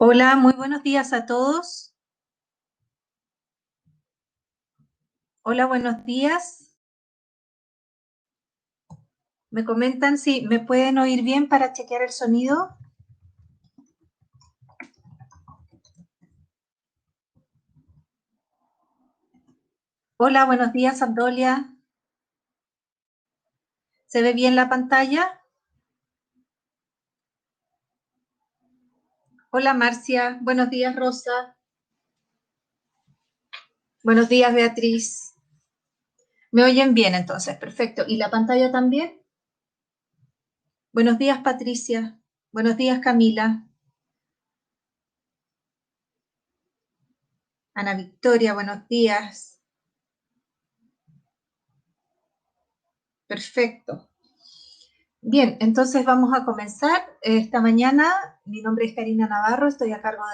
Hola, muy buenos días a todos. Hola, buenos días. Me comentan si me pueden oír bien para chequear el sonido. Hola, buenos días, Antolia. ¿Se ve bien la pantalla? Hola, Marcia. Buenos días, Rosa. Buenos días, Beatriz. ¿Me oyen bien entonces? Perfecto. ¿Y la pantalla también? Buenos días, Patricia. Buenos días, Camila. Ana Victoria, buenos días. Perfecto. Bien, entonces vamos a comenzar. Esta mañana, mi nombre es Karina Navarro, estoy a cargo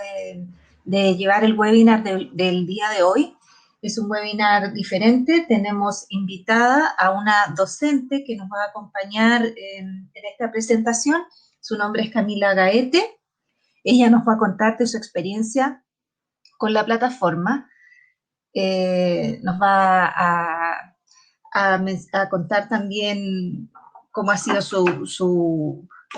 de llevar el webinar del día de hoy. Es un webinar diferente, tenemos invitada a una docente que nos va a acompañar en esta presentación. Su nombre es Camila Gaete. Ella nos va a contar de su experiencia con la plataforma. Nos va a contar también cómo ha sido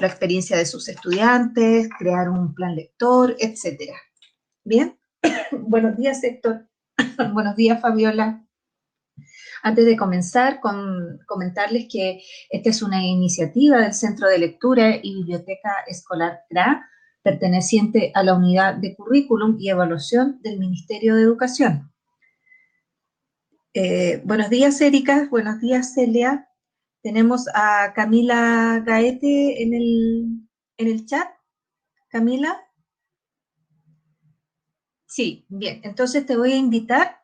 la experiencia de sus estudiantes, crear un plan lector, etcétera. Bien, buenos días, Héctor. Buenos días, Fabiola. Antes de comenzar, comentarles que esta es una iniciativa del Centro de Lectura y Biblioteca Escolar CRA, perteneciente a la Unidad de Currículum y Evaluación del Ministerio de Educación. Buenos días, Erika. Buenos días, Celia. Tenemos a Camila Gaete en el chat. Camila. Sí, bien. Entonces te voy a invitar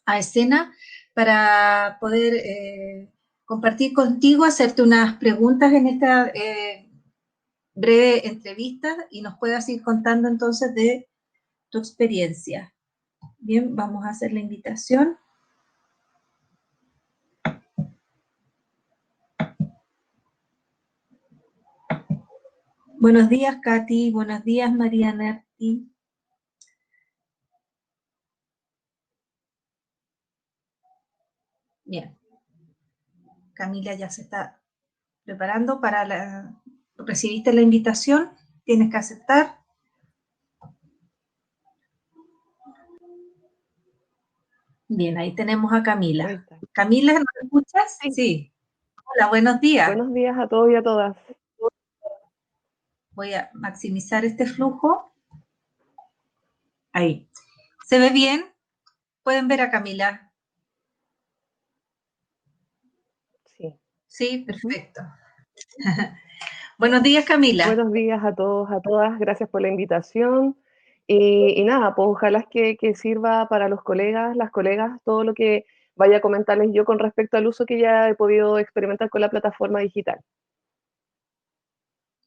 a escena para poder compartir contigo, hacerte unas preguntas en esta breve entrevista y nos puedas ir contando entonces de tu experiencia. Bien, vamos a hacer la invitación. Buenos días, Katy. Buenos días, Mariana. Bien, Camila ya se está preparando para la... Recibiste la invitación, tienes que aceptar. Bien, ahí tenemos a Ahí Camila. está. Camila, ¿nos escuchas? Sí. Sí. Hola, buenos días. Buenos días a todos y a todas. Voy a maximizar este flujo. Ahí. ¿Se ve bien? Pueden ver a Camila. Sí. Sí, Ujú. perfecto. Buenos días, Camila. Buenos días a todos, a todas. Gracias por la invitación. Y nada, pues ojalá que sirva para los colegas, las colegas, todo lo que vaya a comentarles yo con respecto al uso que ya he podido experimentar con la plataforma digital.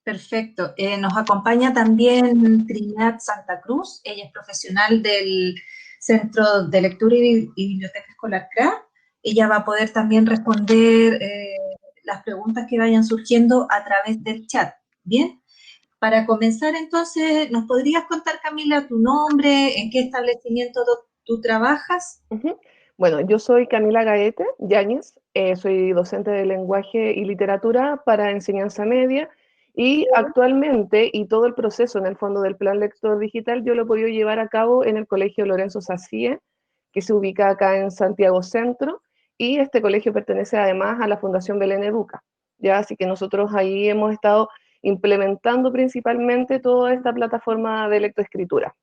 Perfecto. Nos acompaña también Trinidad Santa Cruz. Ella es profesional del Centro de Lectura y Biblioteca Escolar CRA. Ella va a poder también responder las preguntas que vayan surgiendo a través del chat. Bien. Para comenzar, entonces, ¿nos podrías contar, Camila, tu nombre, en qué establecimiento tú trabajas? Ujú. Bueno, yo soy Camila Gaete Yáñez, soy docente de lenguaje y literatura para enseñanza media y actualmente, y todo el proceso en el fondo del plan lector digital, yo lo he podido llevar a cabo en el Colegio Lorenzo Sacie, que se ubica acá en Santiago Centro, y este colegio pertenece además a la Fundación Belén Educa, ¿ya? Así que nosotros ahí hemos estado implementando principalmente toda esta plataforma de lectoescritura.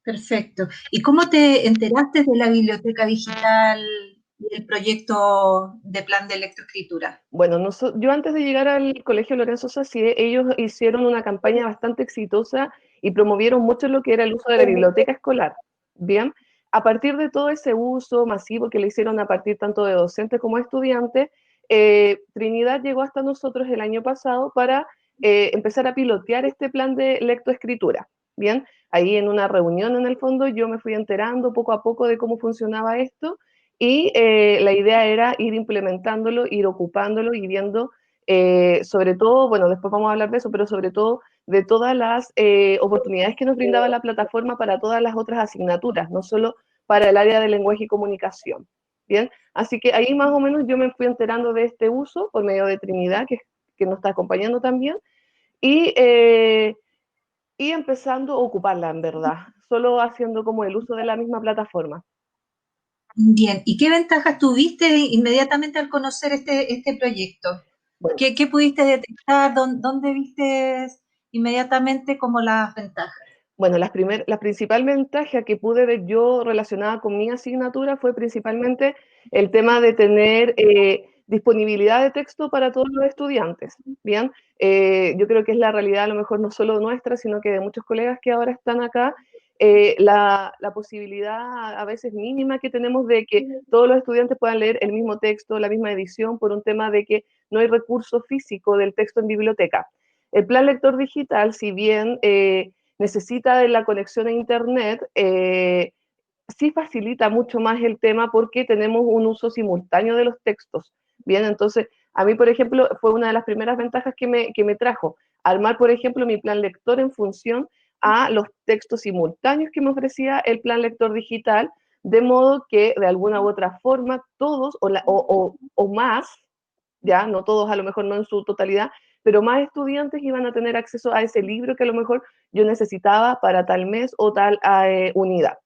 Perfecto. ¿Y cómo te enteraste de la biblioteca digital y el proyecto de plan de lectoescritura? Bueno, yo antes de llegar al Colegio Lorenzo Sacie, ellos hicieron una campaña bastante exitosa y promovieron mucho lo que era el uso de la biblioteca escolar. Bien, a partir de todo ese uso masivo que le hicieron a partir tanto de docentes como estudiantes, Trinidad llegó hasta nosotros el año pasado para empezar a pilotear este plan de lectoescritura. Bien, ahí en una reunión en el fondo yo me fui enterando poco a poco de cómo funcionaba esto y la idea era ir implementándolo, ir ocupándolo y viendo, sobre todo, bueno, después vamos a hablar de eso, pero sobre todo de todas las oportunidades que nos brindaba la plataforma para todas las otras asignaturas, no solo para el área de lenguaje y comunicación. Bien, así que ahí más o menos yo me fui enterando de este uso por medio de Trinidad, que nos está acompañando también, y, y empezando a ocuparla en verdad, solo haciendo como el uso de la misma plataforma. Bien, ¿y qué ventajas tuviste inmediatamente al conocer este proyecto? Bueno, ¿Qué pudiste detectar? ¿Dónde viste inmediatamente como las ventajas? Bueno, la principal ventaja que pude ver yo relacionada con mi asignatura fue principalmente el tema de tener disponibilidad de texto para todos los estudiantes. Bien, yo creo que es la realidad a lo mejor no solo nuestra, sino que de muchos colegas que ahora están acá, la posibilidad a veces mínima que tenemos de que todos los estudiantes puedan leer el mismo texto, la misma edición, por un tema de que no hay recurso físico del texto en biblioteca. El plan lector digital, si bien necesita de la conexión a Internet, sí facilita mucho más el tema porque tenemos un uso simultáneo de los textos. Bien, entonces, a mí, por ejemplo, fue una de las primeras ventajas que me trajo. Armar, por ejemplo, mi plan lector en función a los textos simultáneos que me ofrecía el plan lector digital, de modo que de alguna u otra forma todos o más, ya, no todos a lo mejor no en su totalidad, pero más estudiantes iban a tener acceso a ese libro que a lo mejor yo necesitaba para tal mes o tal unidad.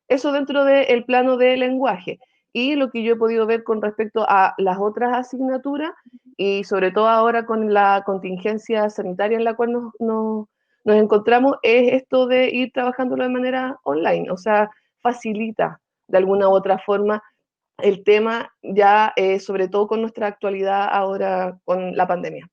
Eso dentro del plano de lenguaje. Y lo que yo he podido ver con respecto a las otras asignaturas, y sobre todo ahora con la contingencia sanitaria en la cual nos encontramos, es esto de ir trabajándolo de manera online, o sea, facilita de alguna u otra forma el tema ya, sobre todo con nuestra actualidad ahora con la pandemia.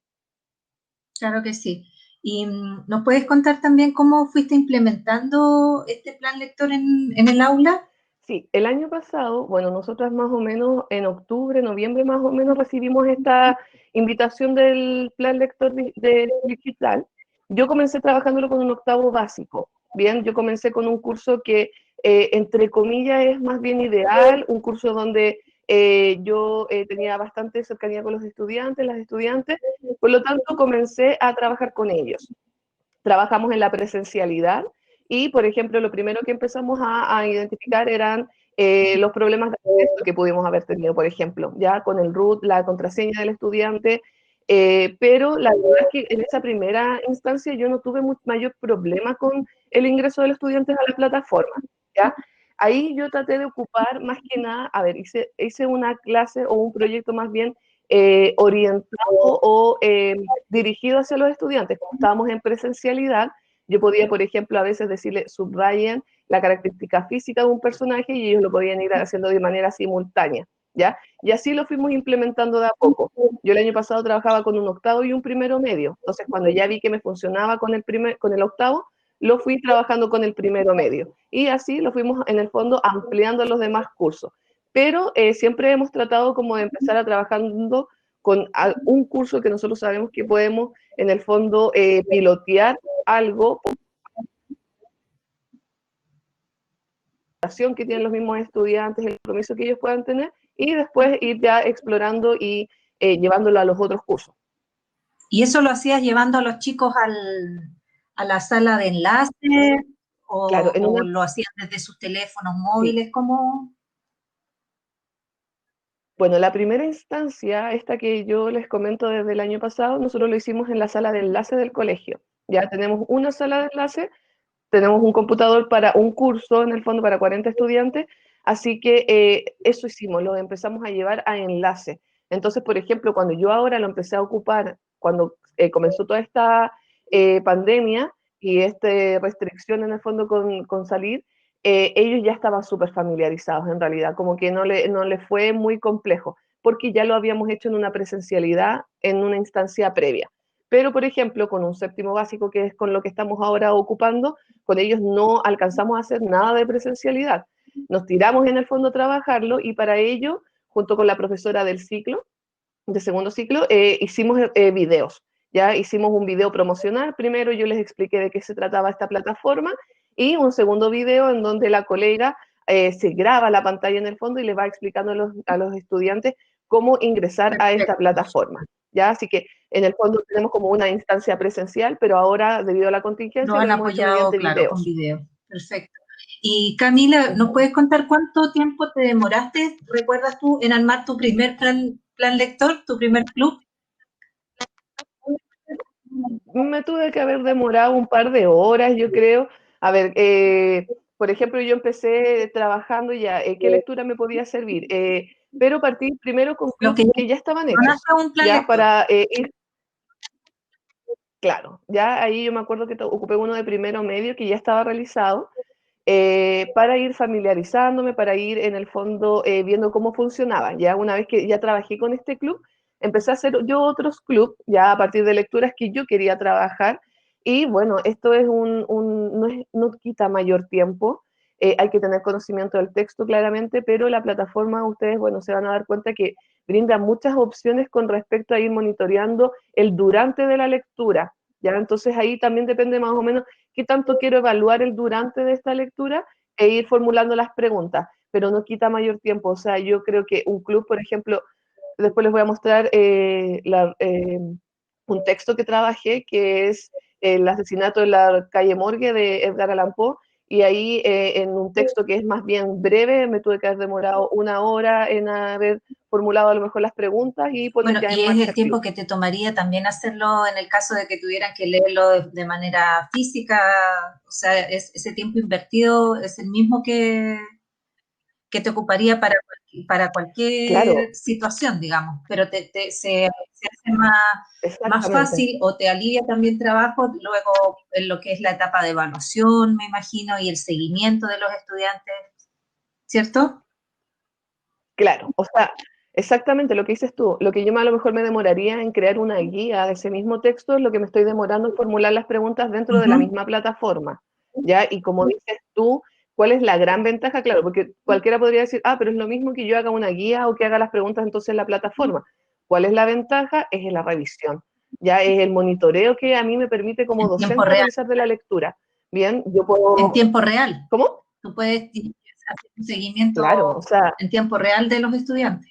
Claro que sí. ¿Y nos puedes contar también cómo fuiste implementando este plan lector en el aula? Sí, el año pasado, bueno, nosotras más o menos en octubre, noviembre más o menos recibimos esta invitación del plan lector digital. Yo comencé trabajándolo con un octavo básico. Bien, yo comencé con un curso que, entre comillas, es más bien ideal, un curso donde yo tenía bastante cercanía con los estudiantes, las estudiantes, por lo tanto comencé a trabajar con ellos. Trabajamos en la presencialidad y, por ejemplo, lo primero que empezamos a identificar eran los problemas de acceso que pudimos haber tenido, por ejemplo, ya con el root, la contraseña del estudiante, pero la verdad es que en esa primera instancia yo no tuve mayor problema con el ingreso de los estudiantes a la plataforma, ¿ya? Ahí yo traté de ocupar más que nada, a ver, hice una clase o un proyecto más bien orientado o dirigido hacia los estudiantes. Como estábamos en presencialidad, yo podía, por ejemplo, a veces decirle subrayen la característica física de un personaje y ellos lo podían ir haciendo de manera simultánea, ¿ya? Y así lo fuimos implementando de a poco. Yo el año pasado trabajaba con un octavo y un primero medio, entonces cuando ya vi que me funcionaba con el octavo, lo fui trabajando con el primero medio. Y así lo fuimos, en el fondo, ampliando los demás cursos. Pero siempre hemos tratado como de empezar a trabajando con un curso que nosotros sabemos que podemos, en el fondo, pilotear algo, que tienen los mismos estudiantes, el compromiso que ellos puedan tener, y después ir ya explorando y llevándolo a los otros cursos. ¿Y eso lo hacías llevando a los chicos a la sala de enlace Claro, o lo hacían desde sus teléfonos sí, móviles? ¿Cómo? bueno, la primera instancia, esta que yo les comento desde el año pasado, nosotros lo hicimos en la sala de enlace del colegio. Ya tenemos una sala de enlace, tenemos un computador para un curso, en el fondo, para 40 estudiantes, así que eso hicimos, lo empezamos a llevar a enlace. Entonces, por ejemplo, cuando yo ahora lo empecé a ocupar, cuando comenzó toda esta pandemia y esta restricción en el fondo con salir, ellos ya estaban súper familiarizados en realidad, como que no le fue muy complejo, porque ya lo habíamos hecho en una presencialidad, en una instancia previa. Pero, por ejemplo, con un séptimo básico, que es con lo que estamos ahora ocupando, con ellos no alcanzamos a hacer nada de presencialidad. Nos tiramos en el fondo a trabajarlo y para ello, junto con la profesora del ciclo, de segundo ciclo, hicimos videos. Ya hicimos un video promocional. Primero yo les expliqué de qué se trataba esta plataforma y un segundo video en donde la colega se graba la pantalla en el fondo y le va explicando a los estudiantes cómo ingresar a esta Perfecto. plataforma. ¿Ya? Así que en el fondo tenemos como una instancia presencial, pero ahora, debido a la Lo contingencia, lo han hemos hecho apoyado, mediante claro, con videos. video. Perfecto. Y Camila, ¿nos puedes contar cuánto tiempo te demoraste, recuerdas tú, en armar tu primer plan lector, tu primer club? Me tuve que haber demorado un par de horas, yo creo. A ver, por ejemplo, yo empecé trabajando ya, ¿qué lectura me podía servir? Pero partí primero con Los clubs que ya que ya estaban donaste hechos, a un plan ya lector. para ir, claro, ya ahí yo me acuerdo que ocupé uno de primero medio que ya estaba realizado, para ir familiarizándome, para ir en el fondo viendo cómo funcionaba. Ya una vez que ya trabajé con este club, empecé a hacer yo otros clubs, ya a partir de lecturas que yo quería trabajar. Y bueno, esto es no quita mayor tiempo, hay que tener conocimiento del texto claramente, pero la plataforma, ustedes, bueno, se van a dar cuenta que brinda muchas opciones con respecto a ir monitoreando el durante de la lectura. ¿Ya? Entonces ahí también depende más o menos qué tanto quiero evaluar el durante de esta lectura e ir formulando las preguntas, pero no quita mayor tiempo. O sea, yo creo que un club, por ejemplo, después les voy a mostrar un texto que trabajé, que es el asesinato en la calle Morgue de Edgar Allan Poe, y ahí en un texto que es más bien breve, me tuve que haber demorado una hora en haber formulado a lo mejor las preguntas y poner Bueno, ya en y es marcha el el club. tiempo que te tomaría también hacerlo en el caso de que tuvieran que leerlo de manera física, o sea, ese tiempo invertido es el mismo que te ocuparía para Claro, cualquier situación, digamos, pero se hace más exactamente. fácil o te alivia también trabajo luego en lo que es la etapa de evaluación, me imagino, y el seguimiento de los estudiantes, ¿cierto? Claro, o sea, exactamente lo que dices tú, lo que yo a lo mejor me demoraría en crear una guía de ese mismo texto es lo que me estoy demorando en formular las preguntas dentro de la Ujú. misma plataforma, ¿ya? Y como dices tú, ¿cuál es la gran ventaja? Claro, porque cualquiera podría decir, ah, pero es lo mismo que yo haga una guía o que haga las preguntas entonces en la plataforma. ¿Cuál es la ventaja? Es en la revisión, ya es el monitoreo que a mí me permite como En tiempo docente real, realizar de la lectura. Bien, yo en puedo, tiempo real. ¿cómo? Tú puedes hacer un seguimiento Claro, o sea, en tiempo real de los estudiantes.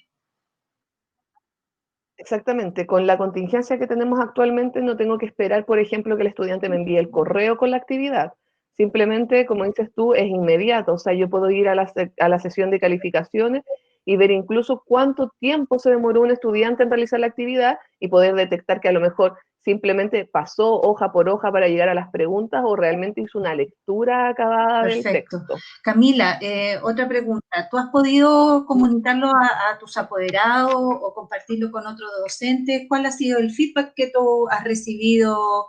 exactamente, con la contingencia que tenemos actualmente no tengo que esperar, por ejemplo, que el estudiante me envíe el correo con la actividad. Simplemente, como dices tú, es inmediato. O sea, yo puedo ir a la sesión de calificaciones y ver incluso cuánto tiempo se demoró un estudiante en realizar la actividad y poder detectar que a lo mejor simplemente pasó hoja por hoja para llegar a las preguntas o realmente hizo una lectura acabada del Perfecto. texto. Camila, otra pregunta. ¿Tú has podido comunicarlo a tus apoderados o compartirlo con otros docentes? ¿Cuál ha sido el feedback que tú has recibido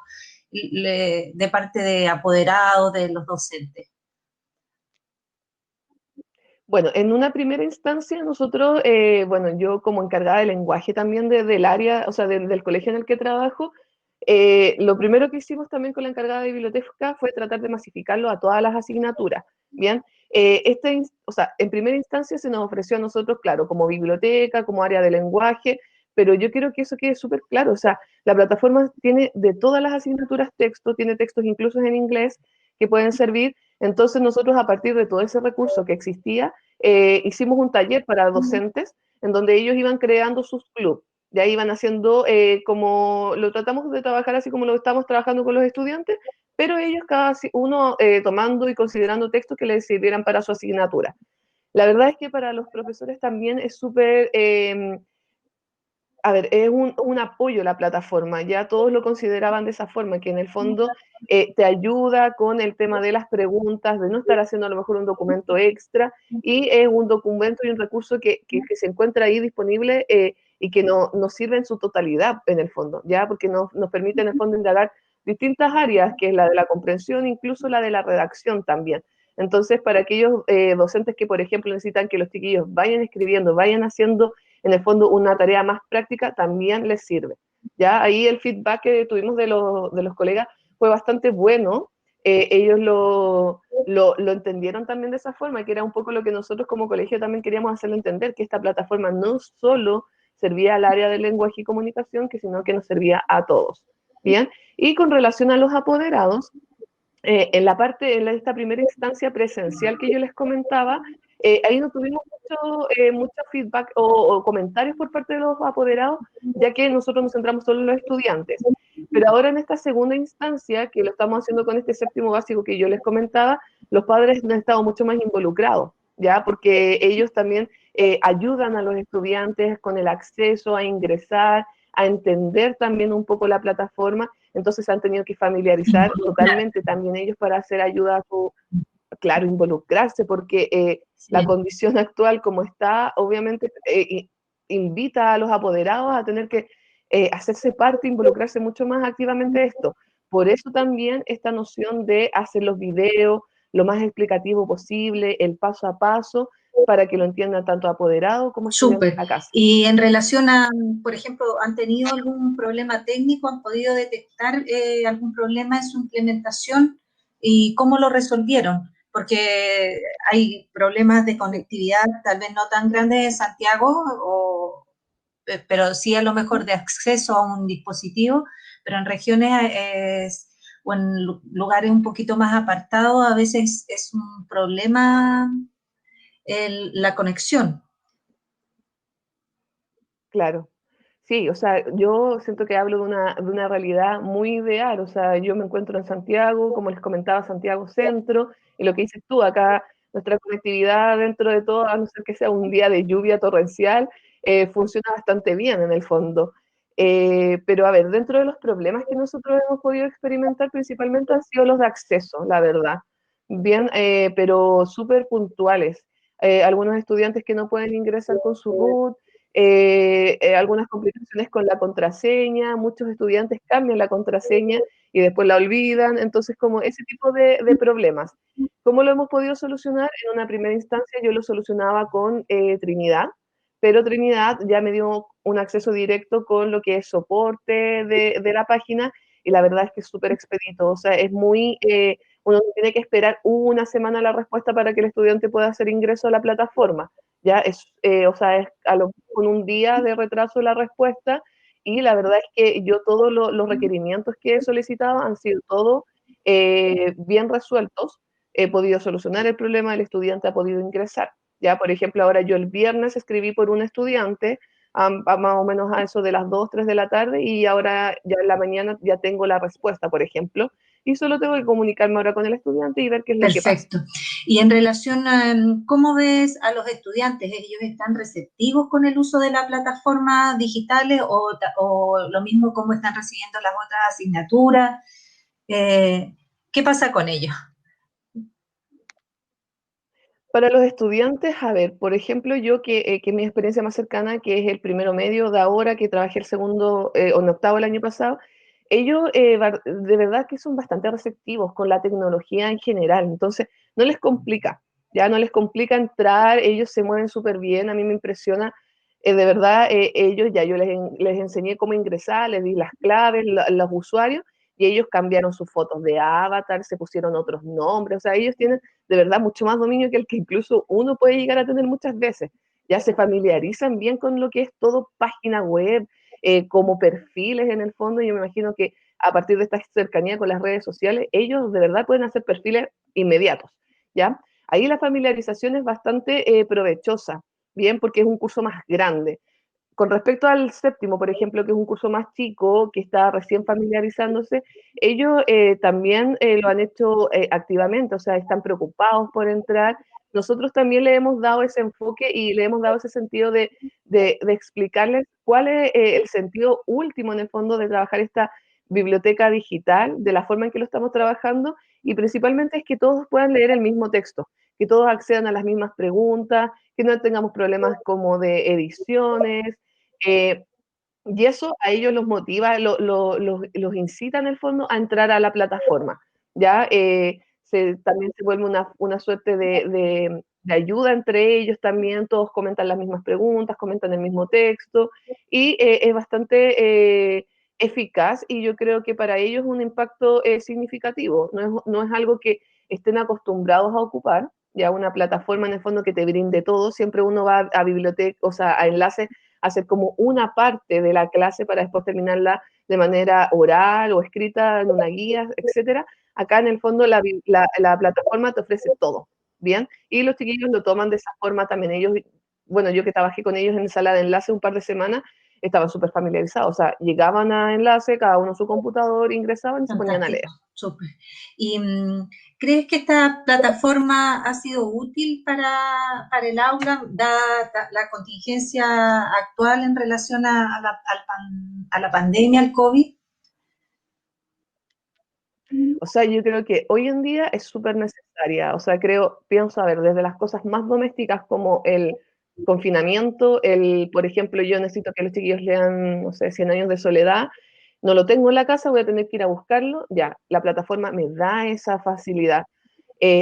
de parte de apoderados de los docentes? Bueno, en una primera instancia nosotros, bueno, yo como encargada de lenguaje también del área, o sea, del colegio en el que trabajo, lo primero que hicimos también con la encargada de biblioteca fue tratar de masificarlo a todas las asignaturas. Bien, o sea, en primera instancia se nos ofreció a nosotros, claro, como biblioteca, como área de lenguaje, pero yo quiero que eso quede súper claro. O sea, la plataforma tiene de todas las asignaturas texto, tiene textos incluso en inglés que pueden servir. Entonces nosotros a partir de todo ese recurso que existía, hicimos un taller para docentes en donde ellos iban creando sus clubes. Ya iban haciendo como lo tratamos de trabajar así como lo estamos trabajando con los estudiantes, pero ellos cada uno tomando y considerando textos que les sirvieran para su asignatura. La verdad es que para los profesores también es súper a ver, es un apoyo la plataforma, ya todos lo consideraban de esa forma, que en el fondo te ayuda con el tema de las preguntas, de no estar haciendo a lo mejor un documento extra, y es un documento y un recurso que se encuentra ahí disponible y que nos sirve en su totalidad en el fondo, ya porque nos permite en el fondo indagar distintas áreas, que es la de la comprensión, incluso la de la redacción también. Entonces, para aquellos docentes que, por ejemplo, necesitan que los chiquillos vayan escribiendo, vayan haciendo en el fondo una tarea más práctica también les sirve. Ya ahí el feedback que tuvimos de los colegas fue bastante bueno. Ellos lo entendieron también de esa forma, que era un poco lo que nosotros como colegio también queríamos hacerle entender, que esta plataforma no solo servía al área de lenguaje y comunicación, sino que nos servía a todos. Bien, y con relación a los apoderados, en esta primera instancia presencial que yo les comentaba, ahí no tuvimos mucho feedback o comentarios por parte de los apoderados, ya que nosotros nos centramos solo en los estudiantes. Pero ahora en esta segunda instancia, que lo estamos haciendo con este séptimo básico que yo les comentaba, los padres han estado mucho más involucrados, ¿ya? Porque ellos también ayudan a los estudiantes con el acceso a ingresar, a entender también un poco la plataforma, entonces han tenido que familiarizar totalmente también ellos para hacer ayuda a su, claro, involucrarse, porque la Sí, condición actual como está, obviamente invita a los apoderados a tener que hacerse parte, involucrarse mucho más activamente de esto. Por eso también esta noción de hacer los videos lo más explicativo posible, el paso a paso, para que lo entiendan tanto apoderados como estudiantes súper. a casa. Y en relación a, por ejemplo, ¿han tenido algún problema técnico? ¿Han podido detectar algún problema en su implementación? ¿Y cómo lo resolvieron? Porque hay problemas de conectividad, tal vez no tan grandes en Santiago, pero sí a lo mejor de acceso a un dispositivo, pero en regiones o en lugares un poquito más apartados a veces es un problema la conexión. Claro. Sí, o sea, yo siento que hablo de una realidad muy ideal, o sea, yo me encuentro en Santiago, como les comentaba, Santiago Centro, y lo que dices tú, acá nuestra conectividad dentro de todo, a no ser que sea un día de lluvia torrencial, funciona bastante bien en el fondo. Pero a ver, dentro de los problemas que nosotros hemos podido experimentar principalmente han sido los de acceso, la verdad. Bien, pero súper puntuales. Algunos estudiantes que no pueden ingresar con su root, algunas complicaciones con la contraseña, muchos estudiantes cambian la contraseña y después la olvidan, entonces como ese tipo de problemas. ¿Cómo lo hemos podido solucionar? En una primera instancia yo lo solucionaba con Trinidad, pero Trinidad ya me dio un acceso directo con lo que es soporte de la página y la verdad es que es súper expedito, o sea, es muy, uno tiene que esperar una semana la respuesta para que el estudiante pueda hacer ingreso a la plataforma. Ya es, o sea, es con un día de retraso la respuesta y la verdad es que yo todos los requerimientos que he solicitado han sido todos bien resueltos, he podido solucionar el problema, el estudiante ha podido ingresar. Ya, por ejemplo, ahora yo el viernes escribí por un estudiante, a más o menos a eso de las 2 3 de la tarde, y ahora ya en la mañana ya tengo la respuesta, por ejemplo, y solo tengo que comunicarme ahora con el estudiante y ver qué es lo que pasa. Perfecto. Y en relación a cómo ves a los estudiantes, ¿ellos están receptivos con el uso de la plataforma digitales o lo mismo cómo están recibiendo las otras asignaturas? ¿Qué pasa con ellos? Para los estudiantes, a ver, por ejemplo, yo que mi experiencia más cercana, que es el primero medio de ahora, que trabajé el segundo o en octavo el año pasado, ellos de verdad que son bastante receptivos con la tecnología en general, entonces no les complica, ya no les complica entrar, ellos se mueven súper bien, a mí me impresiona, de verdad, ellos ya yo les enseñé cómo ingresar, les di las claves, los usuarios, y ellos cambiaron sus fotos de avatar, se pusieron otros nombres, o sea, ellos tienen de verdad mucho más dominio que el que incluso uno puede llegar a tener muchas veces. Ya se familiarizan bien con lo que es todo página web, como perfiles en el fondo. Yo me imagino que a partir de esta cercanía con las redes sociales, ellos de verdad pueden hacer perfiles inmediatos. ¿Ya? Ahí la familiarización es bastante provechosa, bien, porque es un curso más grande. Con respecto al séptimo, por ejemplo, que es un curso más chico, que está recién familiarizándose, ellos también lo han hecho activamente, o sea, están preocupados por entrar. Nosotros también le hemos dado ese enfoque y le hemos dado ese sentido de explicarles cuál es el sentido último, en el fondo, de trabajar esta biblioteca digital, de la forma en que lo estamos trabajando, y principalmente es que todos puedan leer el mismo texto, que todos accedan a las mismas preguntas, que no tengamos problemas como de ediciones, eh, y eso a ellos los motiva, los incita en el fondo a entrar a la plataforma. ¿Ya? También se vuelve una suerte de ayuda entre ellos también, todos comentan las mismas preguntas, comentan el mismo texto, y es bastante eficaz y yo creo que para ellos es un impacto significativo, no es algo que estén acostumbrados a ocupar, ya una plataforma en el fondo que te brinde todo, siempre uno va a biblioteca, o sea, a enlaces hacer como una parte de la clase para después terminarla de manera oral o escrita en una guía, etcétera. Acá en el fondo la plataforma te ofrece todo, ¿bien? Y los chiquillos lo toman de esa forma también. Ellos, bueno, yo que trabajé con ellos en sala de enlace un par de semanas, estaban súper familiarizados, o sea, llegaban a enlace, cada uno su computador, ingresaban y se ponían a Fantástico, leer. súper. ¿Y crees que esta plataforma ha sido útil para el aula, dada la contingencia actual en relación a la pandemia, al COVID? O sea, yo creo que hoy en día es súper necesaria. O sea, pienso, a ver, desde las cosas más domésticas como el confinamiento, por ejemplo, yo necesito que los chiquillos lean, no sé, Cien años de soledad, no lo tengo en la casa, voy a tener que ir a buscarlo, ya, la plataforma me da esa facilidad.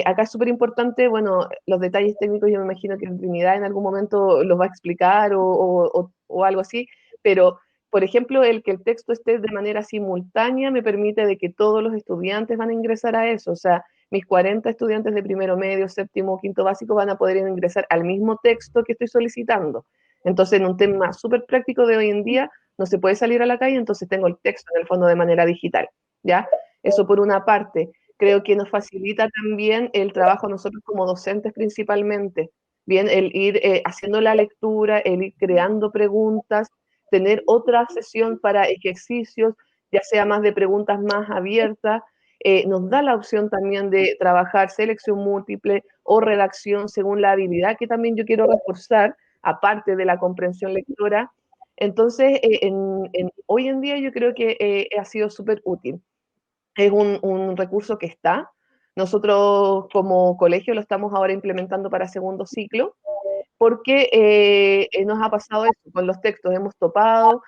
Acá es súper importante, bueno, los detalles técnicos yo me imagino que Trinidad en algún momento los va a explicar o algo así, pero por ejemplo, el que el texto esté de manera simultánea me permite de que todos los estudiantes van a ingresar a eso. O sea, mis 40 estudiantes de primero medio, séptimo, quinto básico van a poder ingresar al mismo texto que estoy solicitando. Entonces, en un tema súper práctico de hoy en día, no se puede salir a la calle, entonces tengo el texto en el fondo de manera digital. ¿Ya? Eso por una parte. Creo que nos facilita también el trabajo a nosotros como docentes principalmente. Bien, el ir haciendo la lectura, el ir creando preguntas, tener otra sesión para ejercicios, ya sea más de preguntas más abiertas. Nos da la opción también de trabajar selección múltiple o redacción según la habilidad que también yo quiero reforzar, aparte de la comprensión lectora. Entonces, hoy en día yo creo que ha sido súper útil. Es un recurso que está. Nosotros como colegio lo estamos ahora implementando para segundo ciclo porque nos ha pasado eso con los textos, hemos topado,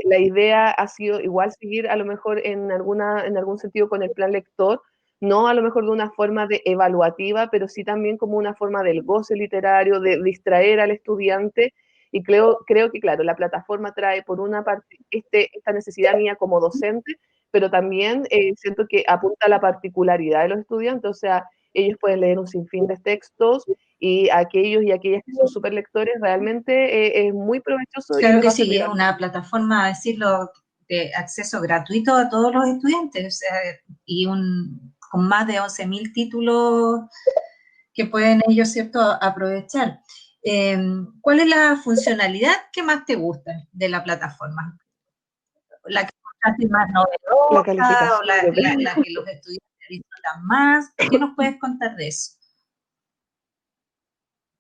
la idea ha sido igual seguir a lo mejor en algún sentido con el plan lector, no a lo mejor de una forma de evaluativa, pero sí también como una forma del goce literario, de distraer al estudiante, y creo que, claro, la plataforma trae por una parte esta necesidad mía como docente, pero también siento que apunta a la particularidad de los estudiantes, o sea, ellos pueden leer un sinfín de textos, y aquellos y aquellas que son súper lectores, realmente es muy provechoso y Claro les que va a sí, servir es a una plataforma, decirlo, de acceso gratuito a todos los estudiantes, o sea, y con más de 11.000 títulos que pueden ellos, ¿cierto?, aprovechar. ¿Cuál es la funcionalidad que más te gusta de la plataforma? ¿La que encontraste más la novedosa o calificación, yo creo. la que los estudiantes disfrutan más? ¿Qué nos puedes contar de eso?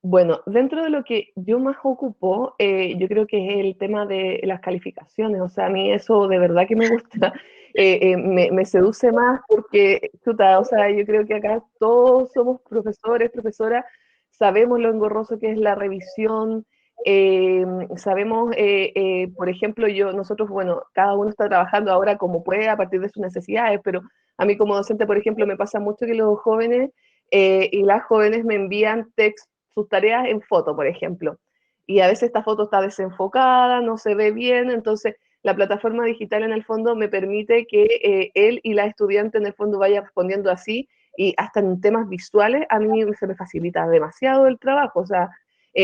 Bueno, dentro de lo que yo más ocupo, yo creo que es el tema de las calificaciones. O sea, a mí eso de verdad que me gusta, me seduce más porque, chuta, o sea, yo creo que acá todos somos profesores, profesoras, sabemos lo engorroso que es la revisión, eh, sabemos, por ejemplo, nosotros, bueno, cada uno está trabajando ahora como puede a partir de sus necesidades, pero a mí como docente, por ejemplo, me pasa mucho que los jóvenes y las jóvenes me envían textos sus tareas en foto, por ejemplo. Y a veces esta foto está desenfocada, no se ve bien, entonces la plataforma digital en el fondo me permite que él y la estudiante en el fondo vaya respondiendo así y hasta en temas visuales a mí se me facilita demasiado el trabajo, o sea,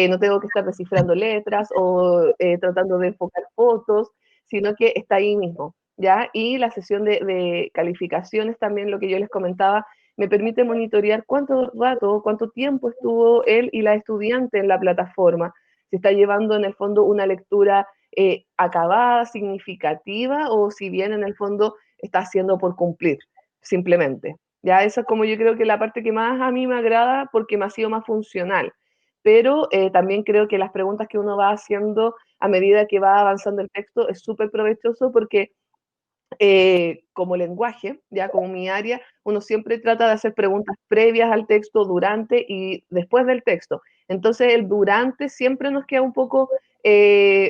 no tengo que estar descifrando letras o tratando de enfocar fotos, sino que está ahí mismo, ¿ya? Y la sesión de calificaciones también, lo que yo les comentaba, me permite monitorear cuánto rato, cuánto tiempo estuvo él y la estudiante en la plataforma. Si está llevando en el fondo una lectura acabada, significativa, o si bien en el fondo está haciendo por cumplir, simplemente. Ya eso es como yo creo que la parte que más a mí me agrada porque me ha sido más funcional. Pero también creo que las preguntas que uno va haciendo a medida que va avanzando el texto es súper provechoso porque como lenguaje, ya como mi área, uno siempre trata de hacer preguntas previas al texto, durante y después del texto. Entonces el durante siempre nos queda un poco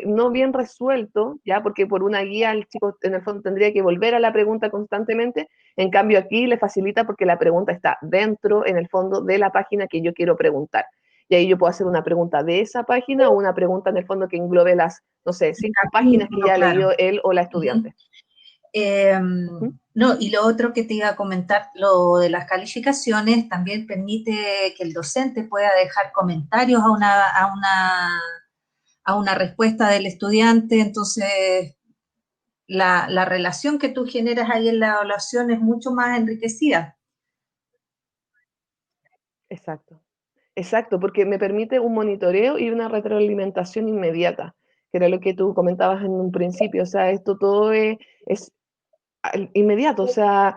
no bien resuelto, ya porque por una guía el chico en el fondo tendría que volver a la pregunta constantemente, en cambio aquí le facilita porque la pregunta está dentro, en el fondo, de la página que yo quiero preguntar. Y ahí yo puedo hacer una pregunta de esa página o una pregunta en el fondo que englobe las, no sé, 5 páginas que ya ha Claro. leído él o la Uh -huh. estudiante. No, y lo otro que te iba a comentar, lo de las calificaciones, también permite que el docente pueda dejar comentarios a una respuesta del estudiante, entonces la relación que tú generas ahí en la evaluación es mucho más enriquecida. Exacto. Exacto, porque me permite un monitoreo y una retroalimentación inmediata, que era lo que tú comentabas en un principio. O sea, esto todo es inmediato, o sea,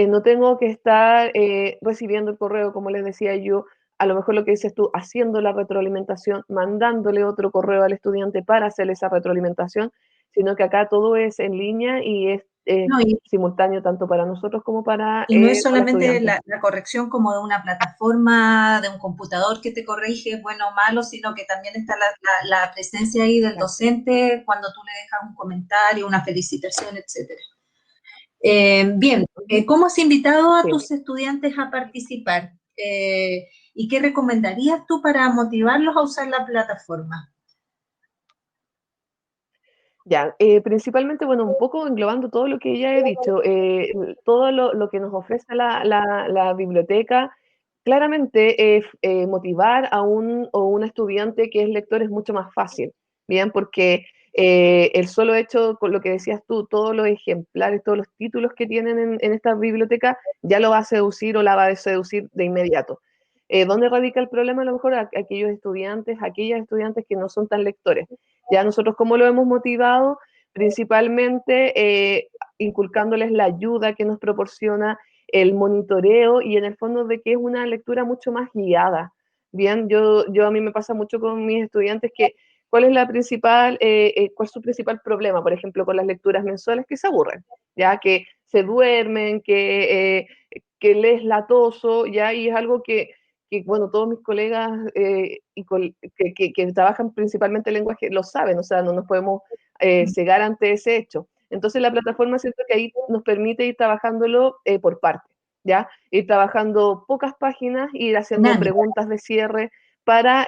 no tengo que estar recibiendo el correo, como les decía yo, a lo mejor lo que dices tú, haciendo la retroalimentación, mandándole otro correo al estudiante para hacer esa retroalimentación, sino que acá todo es en línea y es No, simultáneo tanto para nosotros como y no es para el solamente estudiante. la corrección como de una plataforma, de un computador que te corrige bueno o malo, sino que también está la presencia ahí del Claro. docente cuando tú le dejas un comentario, una felicitación, etcétera. Bien, Ujú. ¿cómo has invitado a Sí. tus estudiantes a participar? ¿Y qué recomendarías tú para motivarlos a usar la plataforma? Ya, principalmente, bueno, un poco englobando todo lo que ya he dicho, todo lo que nos ofrece la biblioteca, claramente motivar a un o una estudiante que es lector es mucho más fácil, ¿bien? Porque el solo hecho, con lo que decías tú, todos los ejemplares, todos los títulos que tienen en esta biblioteca, ya lo va a seducir o la va a seducir de inmediato. ¿Dónde radica el problema? A lo mejor aquellos estudiantes, aquellas estudiantes que no son tan lectores. Ya nosotros, ¿cómo lo hemos motivado? Principalmente inculcándoles la ayuda que nos proporciona el monitoreo y en el fondo de que es una lectura mucho más guiada. Bien, yo a mí me pasa mucho con mis estudiantes que cuál es cuál es su principal problema, por ejemplo, con las lecturas mensuales, que se aburren, ya que se duermen, que les latoso, ya, y es algo que bueno, todos mis colegas que trabajan principalmente lenguaje lo saben, o sea, no nos podemos cegar ante ese hecho. Entonces la plataforma siento que ahí nos permite ir trabajándolo por partes, ¿ya? Ir trabajando pocas páginas, ir haciendo Dinámica. preguntas de cierre para,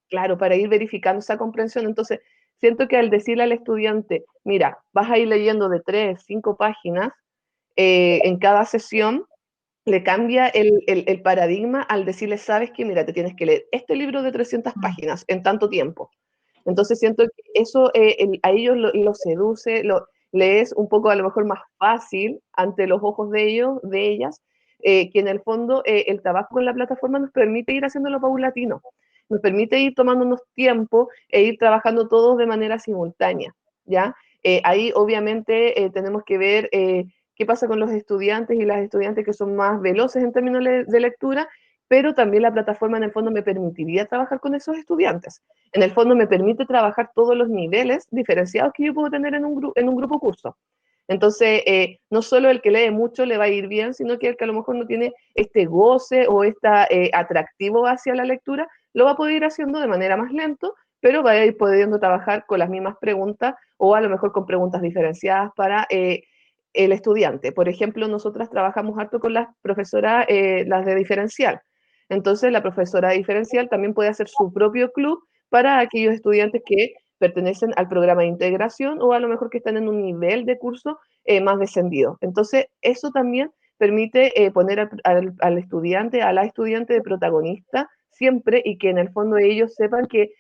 claro, para ir verificando esa comprensión. Entonces, siento que al decirle al estudiante, mira, vas a ir leyendo de 3, 5 páginas en cada sesión, le cambia el paradigma al decirle, sabes que, mira, te tienes que leer este libro de 300 Mm. páginas en tanto tiempo. Entonces siento que eso a ellos lo seduce, le es un poco a lo mejor más fácil ante los ojos de ellos, de ellas, que en el fondo el trabajo con la plataforma nos permite ir haciéndolo paulatino, nos permite ir tomándonos tiempo e ir trabajando todos de manera simultánea, ¿ya? Ahí obviamente tenemos que ver qué pasa con los estudiantes y las estudiantes que son más veloces en términos de lectura, pero también la plataforma en el fondo me permitiría trabajar con esos estudiantes. En el fondo me permite trabajar todos los niveles diferenciados que yo puedo tener en un grupo curso. Entonces, no solo el que lee mucho le va a ir bien, sino que el que a lo mejor no tiene este goce o este atractivo hacia la lectura, lo va a poder ir haciendo de manera más lento, pero va a ir pudiendo trabajar con las mismas preguntas o a lo mejor con preguntas diferenciadas para el estudiante. Por ejemplo, nosotras trabajamos harto con las profesoras, las de diferencial. Entonces, la profesora de diferencial también puede hacer su propio club para aquellos estudiantes que pertenecen al programa de integración o a lo mejor que están en un nivel de curso más descendido. Entonces, eso también permite poner al estudiante, a la estudiante de protagonista siempre y que en el fondo ellos sepan que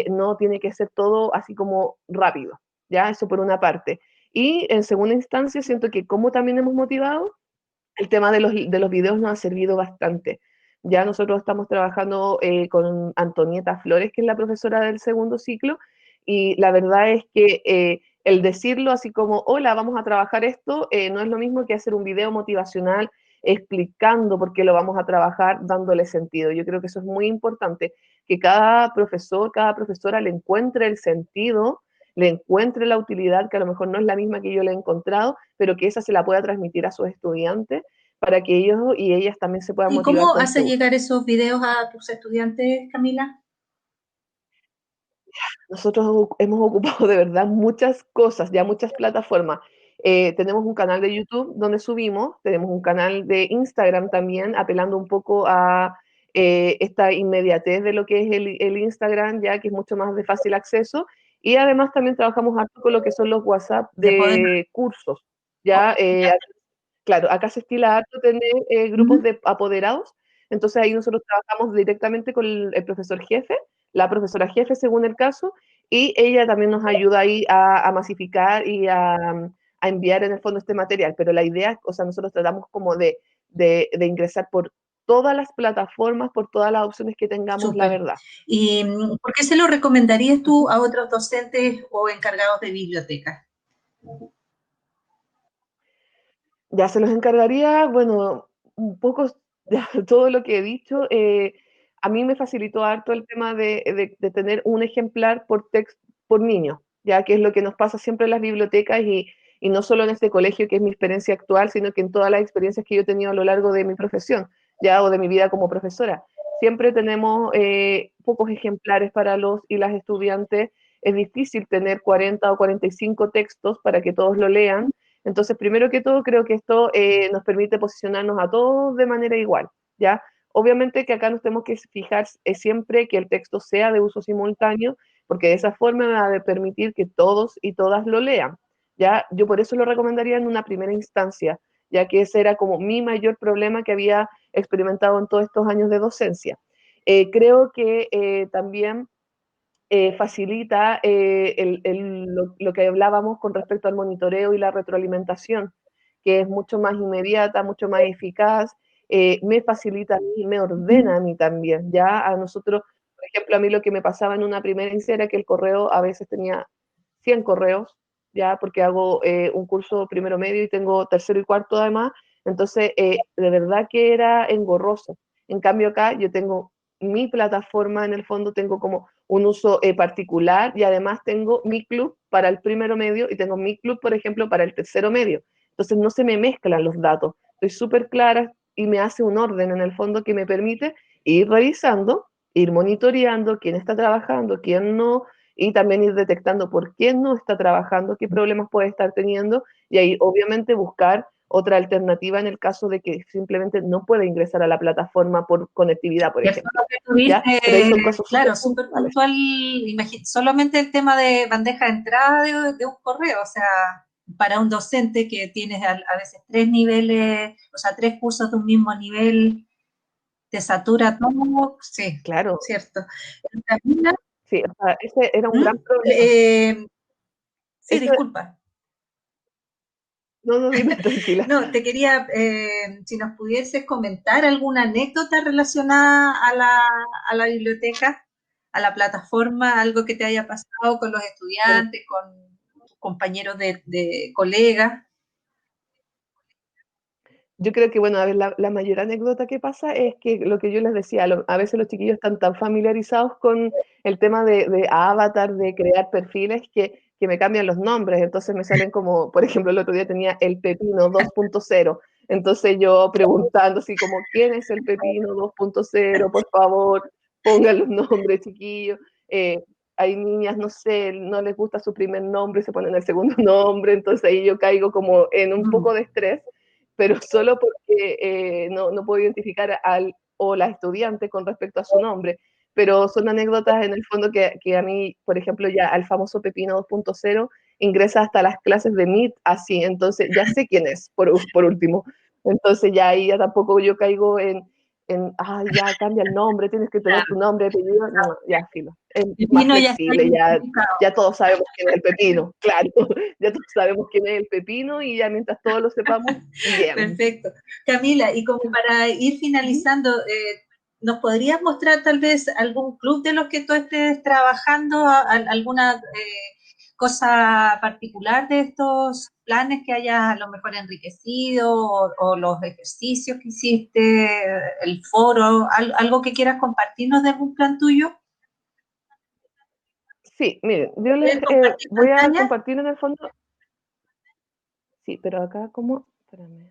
no tiene que ser todo así como rápido, ¿ya? Eso por una parte. Y en segunda instancia, siento que como también hemos motivado, el tema de los videos nos ha servido bastante. Ya nosotros estamos trabajando con Antonieta Flores, que es la profesora del segundo ciclo, y la verdad es que el decirlo así como, hola, vamos a trabajar esto, no es lo mismo que hacer un video motivacional explicando por qué lo vamos a trabajar, dándole sentido. Yo creo que eso es muy importante, que cada profesor, cada profesora le encuentre el sentido, le encuentre la utilidad, que a lo mejor no es la misma que yo le he encontrado, pero que esa se la pueda transmitir a sus estudiantes para que ellos y ellas también se puedan ¿Y motivar cómo con este haces uso. llegar esos videos a tus estudiantes, Camila? Nosotros hemos ocupado de verdad muchas cosas, ya muchas plataformas. Tenemos un canal de YouTube donde subimos, tenemos un canal de Instagram también, apelando un poco a esta inmediatez de lo que es el Instagram, ya que es mucho más de fácil acceso. Y además también trabajamos harto con lo que son los WhatsApp De poder. de cursos. Ya, Ya. claro, acá se estila harto tener grupos Ujú. de apoderados, entonces ahí nosotros trabajamos directamente con el profesor jefe, la profesora jefe según el caso, y ella también nos ayuda ahí a masificar y a enviar en el fondo este material, pero la idea, o sea, nosotros tratamos como de ingresar por todas las plataformas, por todas las opciones que tengamos, la Súper. verdad. ¿Y por qué se lo recomendarías tú a otros docentes o encargados de bibliotecas? Ya se los encargaría, bueno, un poco ya, todo lo que he dicho. A mí me facilitó harto el tema de tener un ejemplar por niño, ya que es lo que nos pasa siempre en las bibliotecas y no solo en este colegio, que es mi experiencia actual, sino que en todas las experiencias que yo he tenido a lo largo de mi profesión, ya, o de mi vida como profesora. Siempre tenemos pocos ejemplares para los y las estudiantes. Es difícil tener 40 o 45 textos para que todos lo lean. Entonces, primero que todo, creo que esto nos permite posicionarnos a todos de manera igual, ¿ya? Obviamente que acá nos tenemos que fijar siempre que el texto sea de uso simultáneo, porque de esa forma va a permitir que todos y todas lo lean, ¿ya? Yo por eso lo recomendaría en una primera instancia, ya que ese era como mi mayor problema que había experimentado en todos estos años de docencia. Creo que también facilita lo que hablábamos con respecto al monitoreo y la retroalimentación, que es mucho más inmediata, mucho más eficaz, me facilita a mí, me ordena a mí también, ya a nosotros, por ejemplo, a mí lo que me pasaba en una primera instancia era que el correo a veces tenía 100 correos, ya porque hago un curso primero medio y tengo tercero y cuarto además, entonces de verdad que era engorroso. En cambio acá yo tengo mi plataforma, en el fondo tengo como un uso particular y además tengo mi club para el primero medio y tengo mi club, por ejemplo, para el tercero medio. Entonces no se me mezclan los datos. Estoy súper clara y me hace un orden en el fondo que me permite ir revisando, ir monitoreando quién está trabajando, quién no, y también ir detectando por quién no está trabajando, qué problemas puede estar teniendo, y ahí obviamente buscar otra alternativa en el caso de que simplemente no pueda ingresar a la plataforma por conectividad, por Cierto lo ejemplo. que ¿Ya? Pero ahí tuviste, son casos súper claro, súper puntuales. puntual, solamente el tema de bandeja de entrada de un correo, o sea, para un docente que tienes a veces tres niveles, o sea, tres cursos de un mismo nivel, te satura todo, sí, Claro, cierto. Camila, sí, o sea, ese era un ¿Mm? gran problema. Sí, Eso, disculpa. no, no, dime, tranquila. No, te quería, si nos pudieses comentar alguna anécdota relacionada a la biblioteca, a la plataforma, algo que te haya pasado con los Bueno, estudiantes, con tus compañeros de colegas. yo creo que, bueno, a ver, la mayor anécdota que pasa es que lo que yo les decía, a veces los chiquillos están tan familiarizados con el tema de avatar, de crear perfiles, que me cambian los nombres. Entonces me salen como, por ejemplo, el otro día tenía el Pepino 2.0. Entonces yo preguntando así como, ¿quién es el Pepino 2.0? Por favor, pongan los nombres, chiquillos. Hay niñas, no sé, no les gusta su primer nombre, se ponen el segundo nombre, entonces ahí yo caigo como en un poco de estrés, pero solo porque no puedo identificar al o la estudiante con respecto a su nombre. Pero son anécdotas en el fondo que a mí, por ejemplo, ya al famoso Pepino 2.0 ingresa hasta las clases de Meet así, entonces ya sé quién es, por último. Entonces ya ahí ya tampoco yo caigo ya cambia el nombre, tienes que tener tu nombre, apellido, no, ya filo. Es El más vino ya está flexible, identificado. ya todos sabemos quién es el pepino, claro, ya todos sabemos quién es el pepino y ya mientras todos lo sepamos, bien. Perfecto. Camila, y como para ir finalizando, ¿nos podrías mostrar tal vez algún club de los que tú estés trabajando, alguna cosa particular de estos planes que hayas a lo mejor enriquecido o los ejercicios que hiciste, el foro, algo que quieras compartirnos de algún plan tuyo? Sí, miren, yo les ¿Puedes compartir voy a pantalla? compartir en el fondo, sí, pero acá como, espérame,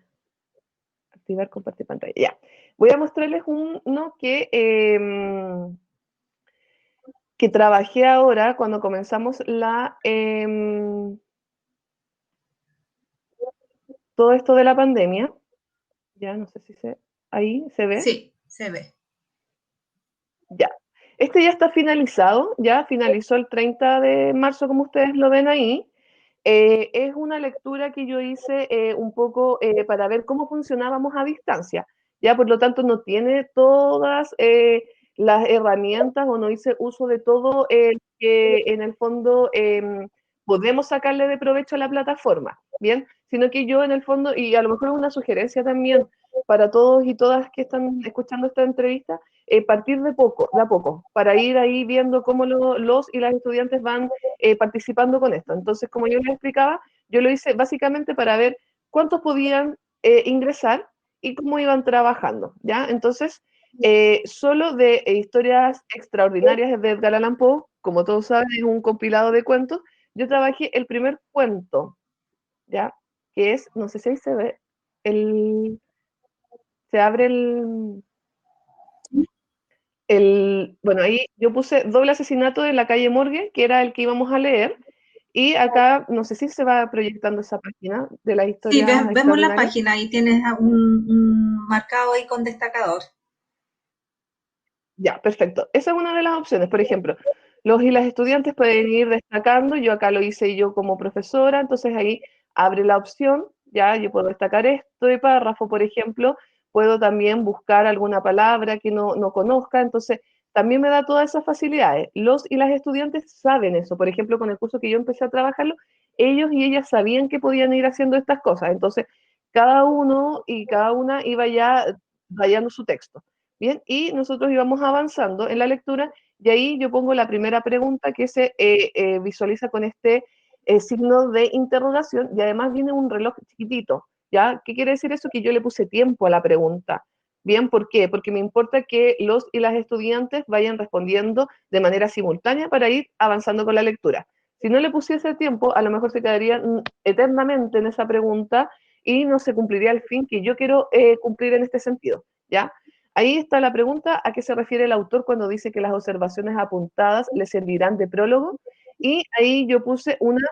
activar, compartir pantalla, ya. Voy a mostrarles uno que trabajé ahora cuando comenzamos todo esto de la pandemia. Ya no sé si ahí se ve. Sí, se ve. Ya. Este ya está finalizado, ya finalizó el 30 de marzo, como ustedes lo ven ahí. Es una lectura que yo hice un poco para ver cómo funcionábamos a distancia. Ya, por lo tanto, no tiene todas las herramientas o no hice uso de todo que en el fondo podemos sacarle de provecho a la plataforma, ¿bien? Sino que yo en el fondo, y a lo mejor es una sugerencia también, para todos y todas que están escuchando esta entrevista, partir de a poco, para ir ahí viendo cómo los y las estudiantes van participando con esto. Entonces, como yo les explicaba, yo lo hice básicamente para ver cuántos podían ingresar y cómo iban trabajando, ¿ya? Entonces, solo de historias extraordinarias de Edgar Allan Poe, como todos saben, es un compilado de cuentos. Yo trabajé el primer cuento, ¿ya? Que es, no sé si ahí se ve, se abre bueno, ahí yo puse Doble asesinato en la calle Morgue, que era el que íbamos a leer, y acá, no sé si se va proyectando esa página de las Sí, historias vemos la extraordinarias. página y tienes un marcado ahí con destacador. Ya, perfecto. Esa es una de las opciones. Por ejemplo, los y las estudiantes pueden ir destacando. Yo acá lo hice yo como profesora, entonces ahí abre la opción. Ya, yo puedo destacar esto de párrafo, por ejemplo. Puedo también buscar alguna palabra que no conozca. Entonces, también me da todas esas facilidades. Los y las estudiantes saben eso. Por ejemplo, con el curso que yo empecé a trabajarlo, ellos y ellas sabían que podían ir haciendo estas cosas. Entonces, cada uno y cada una iba ya rayando su texto. Bien, y nosotros íbamos avanzando en la lectura y ahí yo pongo la primera pregunta que se visualiza con este signo de interrogación y además viene un reloj chiquitito, ¿ya? ¿Qué quiere decir eso? Que yo le puse tiempo a la pregunta. Bien, ¿por qué? Porque me importa que los y las estudiantes vayan respondiendo de manera simultánea para ir avanzando con la lectura. Si no le pusiese tiempo, a lo mejor se quedarían eternamente en esa pregunta y no se cumpliría el fin que yo quiero cumplir en este sentido, ¿ya? Ahí está la pregunta, ¿a qué se refiere el autor cuando dice que las observaciones apuntadas le servirán de prólogo? Y ahí yo puse una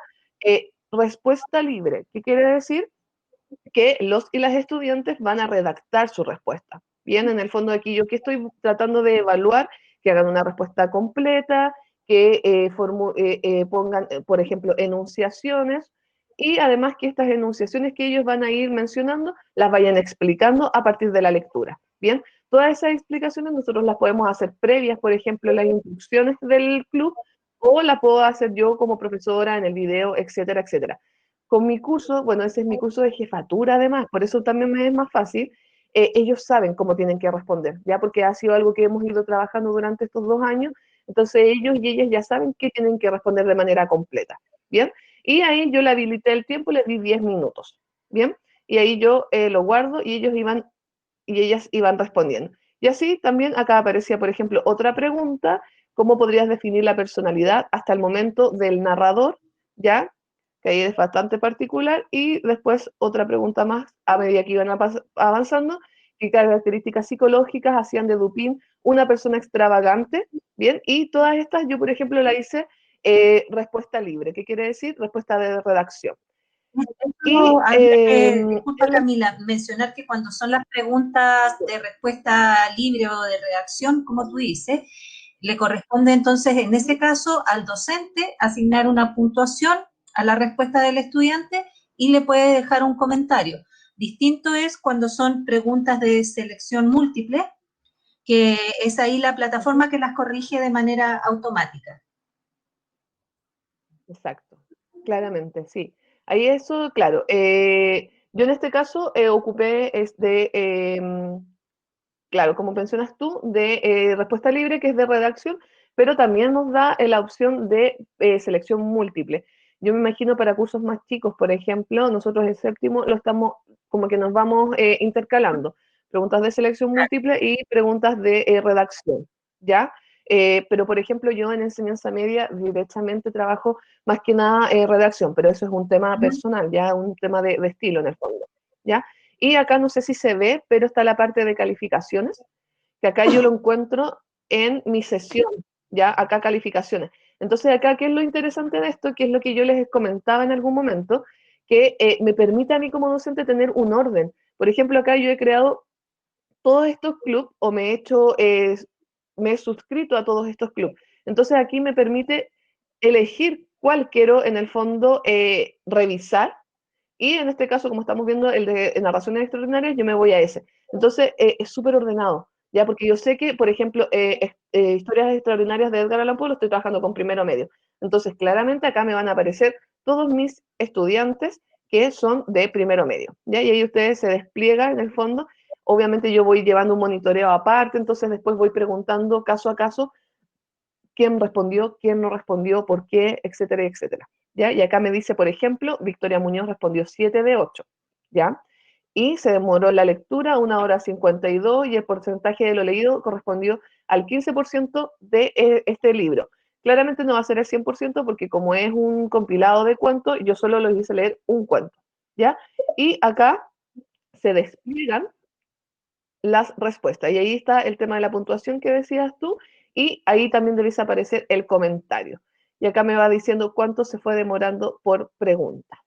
respuesta libre. ¿Qué quiere decir? Que los y las estudiantes van a redactar su respuesta. Bien, en el fondo aquí yo que estoy tratando de evaluar que hagan una respuesta completa, que pongan, por ejemplo, enunciaciones y además que estas enunciaciones que ellos van a ir mencionando las vayan explicando a partir de la lectura. Bien, todas esas explicaciones nosotros las podemos hacer previas, por ejemplo, las instrucciones del club o las puedo hacer yo como profesora en el video, etcétera, etcétera. Con mi curso, bueno, ese es mi curso de jefatura además, por eso también me es más fácil, ellos saben cómo tienen que responder, ya porque ha sido algo que hemos ido trabajando durante estos 2 años, entonces ellos y ellas ya saben que tienen que responder de manera completa, ¿bien? Y ahí yo le habilité el tiempo, les di 10 minutos, ¿bien? Y ahí yo lo guardo y ellos iban, y ellas iban respondiendo. Y así también acá aparecía, por ejemplo, otra pregunta, ¿cómo podrías definir la personalidad hasta el momento del narrador? ¿Ya? Que ahí es bastante particular, y después otra pregunta más a medida que iban avanzando, qué características psicológicas hacían de Dupin una persona extravagante, ¿bien? Y todas estas yo, por ejemplo, la hice respuesta libre. ¿Qué quiere decir? Respuesta de redacción. Y Disculpa Camila, mencionar que cuando son las preguntas de respuesta libre o de redacción, como tú dices, le corresponde entonces en ese caso al docente asignar una puntuación a la respuesta del estudiante y le puede dejar un comentario. Distinto es cuando son preguntas de selección múltiple, que es ahí la plataforma que las corrige de manera automática. exacto, claramente, sí. Ahí eso, claro. Yo en este caso ocupé claro, como mencionas tú, de respuesta libre, que es de redacción, pero también nos da la opción de selección múltiple. Yo me imagino para cursos más chicos, por ejemplo, nosotros en séptimo lo estamos, como que nos vamos intercalando. Preguntas de selección múltiple y preguntas de redacción, ¿ya? Pero, por ejemplo, yo en enseñanza media directamente trabajo más que nada redacción, pero eso es un tema personal, ya un tema de estilo en el fondo, ¿ya? Y acá no sé si se ve, pero está la parte de calificaciones, que acá yo lo encuentro en mi sesión, ¿ya? Acá calificaciones. Entonces acá, ¿qué es lo interesante de esto? Que es lo que yo les comentaba en algún momento, que me permite a mí como docente tener un orden. Por ejemplo, acá yo he creado todos estos clubes o me he suscrito a todos estos clubes. Entonces aquí me permite elegir cuál quiero en el fondo revisar, y en este caso, como estamos viendo el de narraciones extraordinarias, yo me voy a ese. Entonces, es súper ordenado, ¿ya? Porque yo sé que, por ejemplo, historias extraordinarias de Edgar Allan Poe lo estoy trabajando con primero medio. Entonces, claramente acá me van a aparecer todos mis estudiantes que son de primero medio, ¿ya? Y ahí ustedes se despliegan en el fondo. obviamente yo voy llevando un monitoreo aparte, entonces después voy preguntando caso a caso quién respondió, quién no respondió, por qué, etcétera, etcétera. ¿Ya? Y acá me dice, por ejemplo, Victoria Muñoz respondió 7 de 8, ¿ya? Y se demoró la lectura 1 hora 52 y el porcentaje de lo leído correspondió al 15% de este libro. Claramente no va a ser el 100% porque como es un compilado de cuentos, yo solo les hice leer un cuento, ¿ya? Y acá se despliegan las respuestas. Y ahí está el tema de la puntuación que decías tú, y ahí también debes aparecer el comentario. Y acá me va diciendo cuánto se fue demorando por pregunta.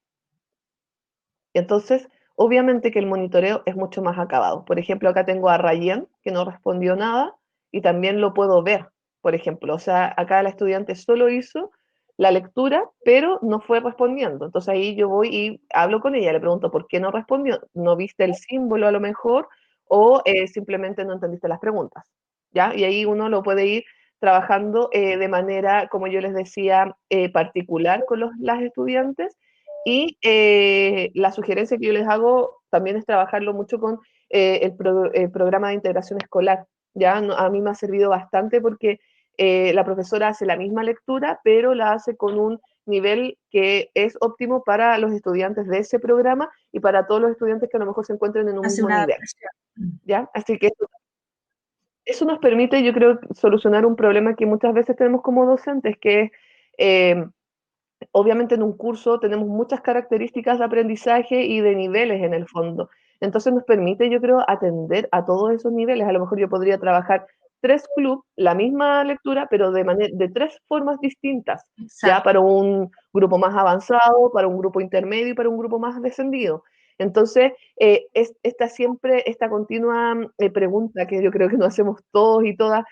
Entonces, obviamente que el monitoreo es mucho más acabado. Por ejemplo, acá tengo a Rayen, que no respondió nada, y también lo puedo ver, por ejemplo. O sea, acá la estudiante solo hizo la lectura, pero no fue respondiendo. Entonces ahí yo voy y hablo con ella, le pregunto por qué no respondió. ¿No viste el símbolo a lo mejor? ¿O simplemente no entendiste las preguntas? ¿Ya? Y ahí uno lo puede ir trabajando de manera, como yo les decía, particular con las estudiantes, y la sugerencia que yo les hago también es trabajarlo mucho con el programa de integración escolar. ¿Ya? No, a mí me ha servido bastante porque la profesora hace la misma lectura, pero la hace con un nivel que es óptimo para los estudiantes de ese programa y para todos los estudiantes que a lo mejor se encuentren en un Hace mismo una nivel. adaptación. ¿Ya? Así que eso nos permite, yo creo, solucionar un problema que muchas veces tenemos como docentes, que es obviamente en un curso tenemos muchas características de aprendizaje y de niveles en el fondo. Entonces nos permite, yo creo, atender a todos esos niveles. A lo mejor yo podría trabajar 3 clubes, la misma lectura, pero de 3 formas distintas, ya Exacto. para un grupo más avanzado, para un grupo intermedio y para un grupo más descendido. Entonces, esta continua pregunta que yo creo que nos hacemos todos y todas,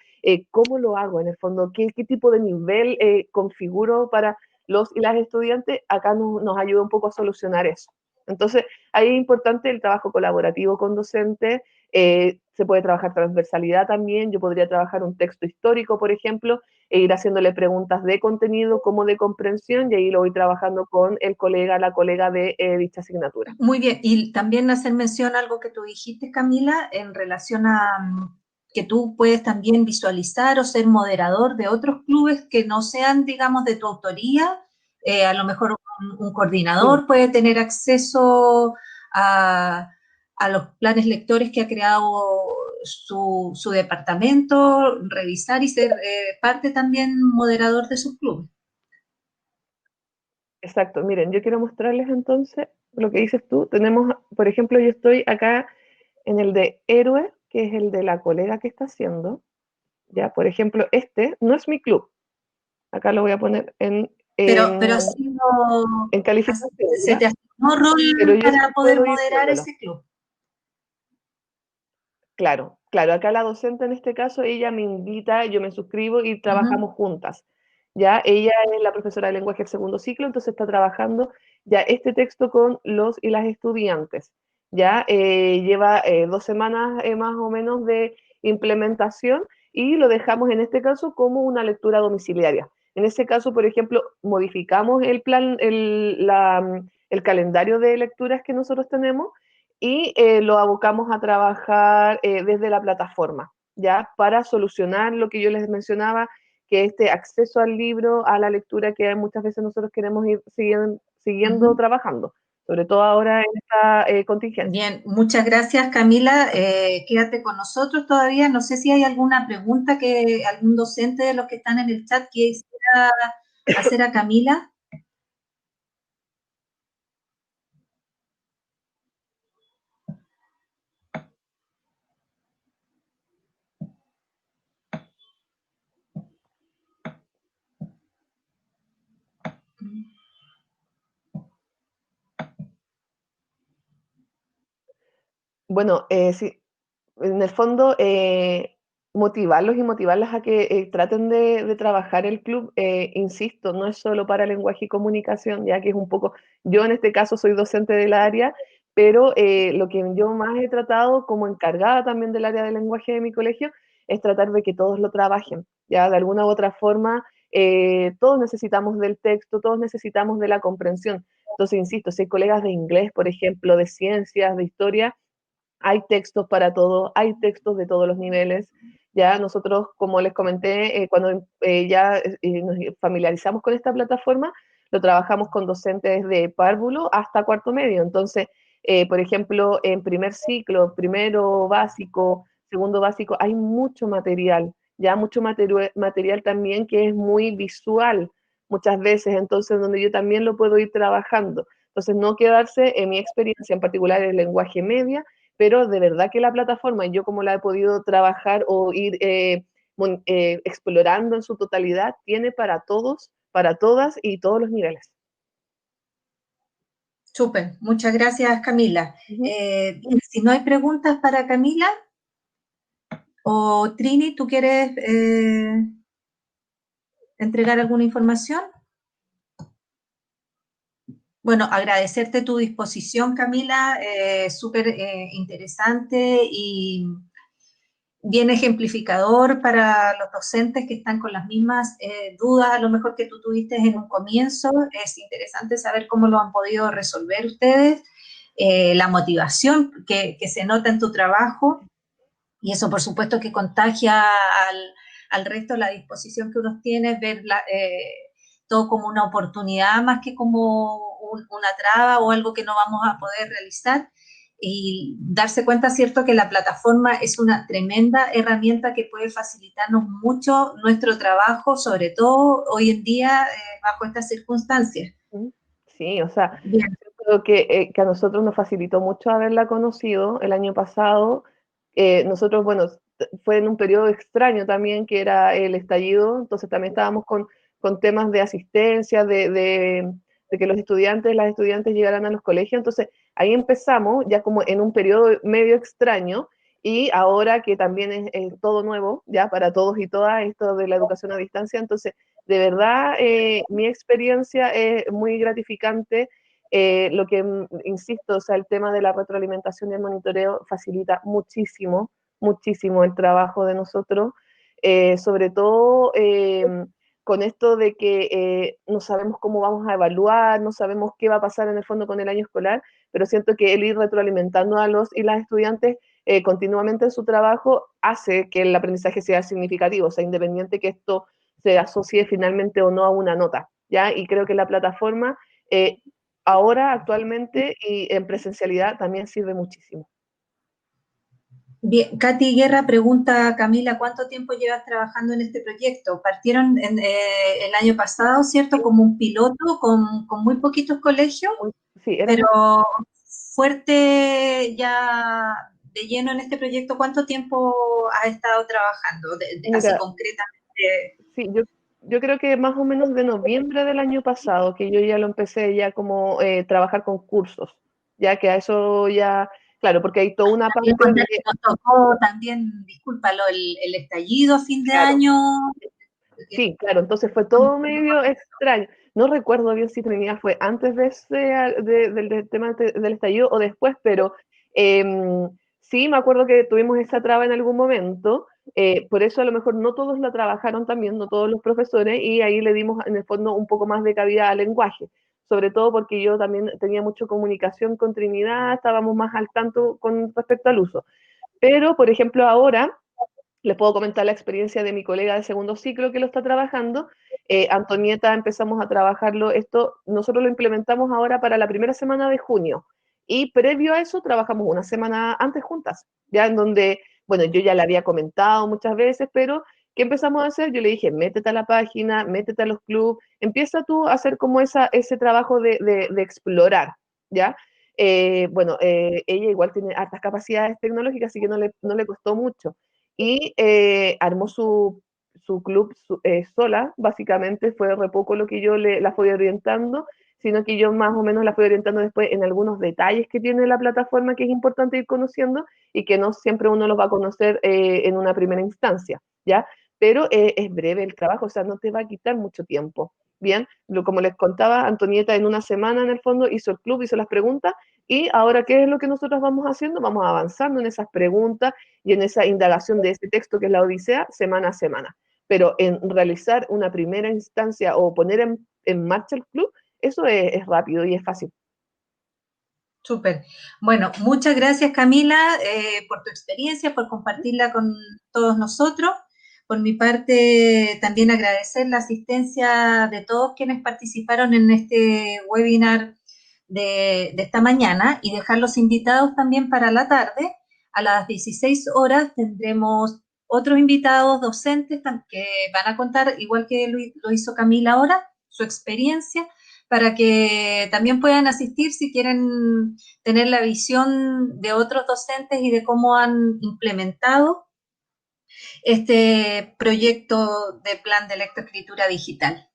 ¿cómo lo hago en el fondo? ¿Qué tipo de nivel configuro para los y las estudiantes? Acá nos ayuda un poco a solucionar eso. Entonces, ahí es importante el trabajo colaborativo con docentes, se puede trabajar transversalidad también, yo podría trabajar un texto histórico, por ejemplo, e ir haciéndole preguntas de contenido como de comprensión, y ahí lo voy trabajando con el colega, la colega de dicha asignatura. Muy bien, y también hacer mención a algo que tú dijiste, Camila, en relación a que tú puedes también visualizar o ser moderador de otros clubes que no sean, digamos, de tu autoría. A lo mejor un Sí, coordinador puede tener acceso a, a los planes lectores que ha creado su departamento, revisar y ser parte también moderador de sus clubes. exacto. Miren, yo quiero mostrarles entonces lo que dices tú. Tenemos, por ejemplo, yo estoy acá en el de héroe, que es el de la colega que está haciendo. Ya, por ejemplo, este no es mi club. Acá lo voy a poner Pero ha sido, en calificación, se ¿ya? te asignó Pero rol yo sí para poder puedo ir moderar viéndolo. ese club. Claro, claro, acá la docente en este caso, ella me invita, yo me suscribo y Ujú. trabajamos juntas. Ya, ella es la profesora de lenguaje del segundo ciclo, entonces está trabajando ya este texto con los y las estudiantes. Ya lleva 2 semanas más o menos de implementación, y lo dejamos en este caso como una lectura domiciliaria. En ese caso, por ejemplo, modificamos el plan, el calendario de lecturas que nosotros tenemos, y lo abocamos a trabajar desde la plataforma, ¿ya? Para solucionar lo que yo les mencionaba, que este acceso al libro, a la lectura que muchas veces nosotros queremos ir siguiendo Ujú. trabajando, sobre todo ahora en esta contingencia. Bien, muchas gracias, Camila. Quédate con nosotros todavía. No sé si hay alguna pregunta que algún docente de los que están en el chat quisiera hacer a Camila. Bueno, sí, en el fondo, motivarlos y motivarlas a que traten de trabajar el club, insisto, no es solo para lenguaje y comunicación, ya que es un poco, yo en este caso soy docente del área, pero lo que yo más he tratado como encargada también del área de lenguaje de mi colegio es tratar de que todos lo trabajen, ya de alguna u otra forma, todos necesitamos del texto, todos necesitamos de la comprensión. Entonces, insisto, si hay colegas de inglés, por ejemplo, de ciencias, de historia, hay textos para todo, hay textos de todos los niveles. Ya nosotros, como les comenté, cuando ya nos familiarizamos con esta plataforma, lo trabajamos con docentes de párvulo hasta cuarto medio. Entonces, por ejemplo, en primer ciclo, primero básico, segundo básico, hay mucho material, ya mucho material también que es muy visual muchas veces, entonces donde yo también lo puedo ir trabajando. Entonces, no quedarse en mi experiencia en particular en el lenguaje media, pero de verdad que la plataforma, yo como la he podido trabajar o ir explorando en su totalidad, tiene para todos, para todas y todos los niveles. Súper, muchas gracias Camila. Uh -huh. Si no hay preguntas para Camila, o Trini, ¿tú quieres entregar alguna información? Bueno, agradecerte tu disposición, Camila, súper interesante y bien ejemplificador para los docentes que están con las mismas dudas, a lo mejor que tú tuviste en un comienzo. Es interesante saber cómo lo han podido resolver ustedes, la motivación que se nota en tu trabajo, y eso por supuesto que contagia al resto, la disposición que uno tiene, ver todo como una oportunidad más que como una traba o algo que no vamos a poder realizar, y darse cuenta, cierto, que la plataforma es una tremenda herramienta que puede facilitarnos mucho nuestro trabajo, sobre todo hoy en día bajo estas circunstancias. Sí, o sea, Bien. creo que a nosotros nos facilitó mucho haberla conocido el año pasado. Nosotros, bueno, fue en un periodo extraño también, que era el estallido, entonces también estábamos con temas de asistencia, de que los estudiantes, las estudiantes llegaran a los colegios, entonces ahí empezamos ya como en un periodo medio extraño, y ahora que también es todo nuevo, ya para todos y todas, esto de la educación a distancia, entonces de verdad mi experiencia es muy gratificante. Lo que, insisto, o sea, el tema de la retroalimentación y el monitoreo facilita muchísimo, muchísimo el trabajo de nosotros, sobre todo con esto de que no sabemos cómo vamos a evaluar, no sabemos qué va a pasar en el fondo con el año escolar, pero siento que el ir retroalimentando a los y las estudiantes continuamente en su trabajo hace que el aprendizaje sea significativo, o sea, independiente que esto se asocie finalmente o no a una nota, ¿ya? Y creo que la plataforma ahora, actualmente, y en presencialidad también sirve muchísimo. Bien, Katy Guerra pregunta, Camila, ¿cuánto tiempo llevas trabajando en este proyecto? Partieron el año pasado, ¿cierto? Como un piloto con muy poquitos colegios, Sí, pero éramos. fuerte ya de lleno en este proyecto. ¿Cuánto tiempo has estado trabajando, así Mira, concretamente? sí, yo creo que más o menos de noviembre del año pasado, que yo ya lo empecé ya como trabajar con cursos, ya que a eso ya, claro, porque hay toda una También parte de, nos tocó también, discúlpalo, el estallido a fin de claro, año. sí, claro, entonces fue todo medio extraño. No recuerdo bien si Trinidad fue antes de del tema del estallido o después, pero sí me acuerdo que tuvimos esa traba en algún momento. Por eso a lo mejor no todos la trabajaron también, no todos los profesores, y ahí le dimos en el fondo un poco más de cabida al lenguaje. Sobre todo porque yo también tenía mucha comunicación con Trinidad, estábamos más al tanto con respecto al uso. Pero, por ejemplo, ahora les puedo comentar la experiencia de mi colega de segundo ciclo que lo está trabajando. Antonieta, empezamos a trabajarlo. Esto nosotros lo implementamos ahora para la primera semana de junio. Y previo a eso trabajamos una semana antes juntas, ya en donde, bueno, yo ya le había comentado muchas veces, pero ¿qué empezamos a hacer? Yo le dije, métete a la página, métete a los clubes, empieza tú a hacer como ese trabajo de explorar, ¿ya? Bueno, ella igual tiene altas capacidades tecnológicas, así que no le costó mucho y armó su club sola, básicamente fue re poco lo que yo la fui orientando, sino que yo más o menos la fui orientando después en algunos detalles que tiene la plataforma que es importante ir conociendo y que no siempre uno los va a conocer en una primera instancia, ¿ya? Pero es breve el trabajo, o sea, no te va a quitar mucho tiempo. Bien, como les contaba, Antonieta en una semana en el fondo hizo el club, hizo las preguntas y ahora, ¿qué es lo que nosotros vamos haciendo? Vamos avanzando en esas preguntas y en esa indagación de ese texto que es la Odisea semana a semana. Pero en realizar una primera instancia o poner en marcha el club, eso es rápido y es fácil. Súper. Bueno, muchas gracias Camila por tu experiencia, por compartirla con todos nosotros. Por mi parte, también agradecer la asistencia de todos quienes participaron en este webinar de esta mañana y dejar los invitados también para la tarde. A las 16 horas tendremos otros invitados docentes que van a contar, igual que lo hizo Camila ahora, su experiencia, para que también puedan asistir si quieren tener la visión de otros docentes y de cómo han implementado este proyecto de plan de lectoescritura digital.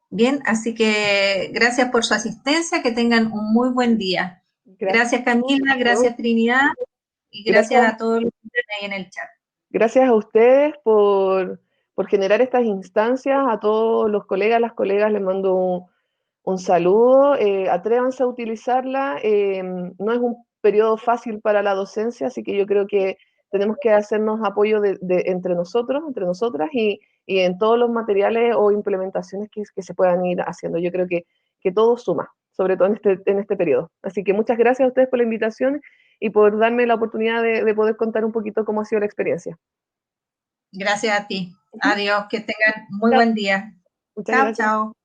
Bien, así que gracias por su asistencia, que tengan un muy buen día. Gracias. Gracias Camila, gracias Trinidad y gracias Gracias, a todos los que están ahí en el chat. gracias a ustedes por generar estas instancias, a todos los colegas, las colegas les mando un saludo, atrévanse a utilizarla, no es un periodo fácil para la docencia, así que yo creo que tenemos que hacernos apoyo entre nosotros, entre nosotras y en todos los materiales o implementaciones que se puedan ir haciendo. Yo creo que todo suma, sobre todo en este periodo. Así que muchas gracias a ustedes por la invitación y por darme la oportunidad de poder contar un poquito cómo ha sido la experiencia. Gracias a ti. Ujú. Adiós, que tengan muy Chao. buen día. Muchas Chao, gracias. chao.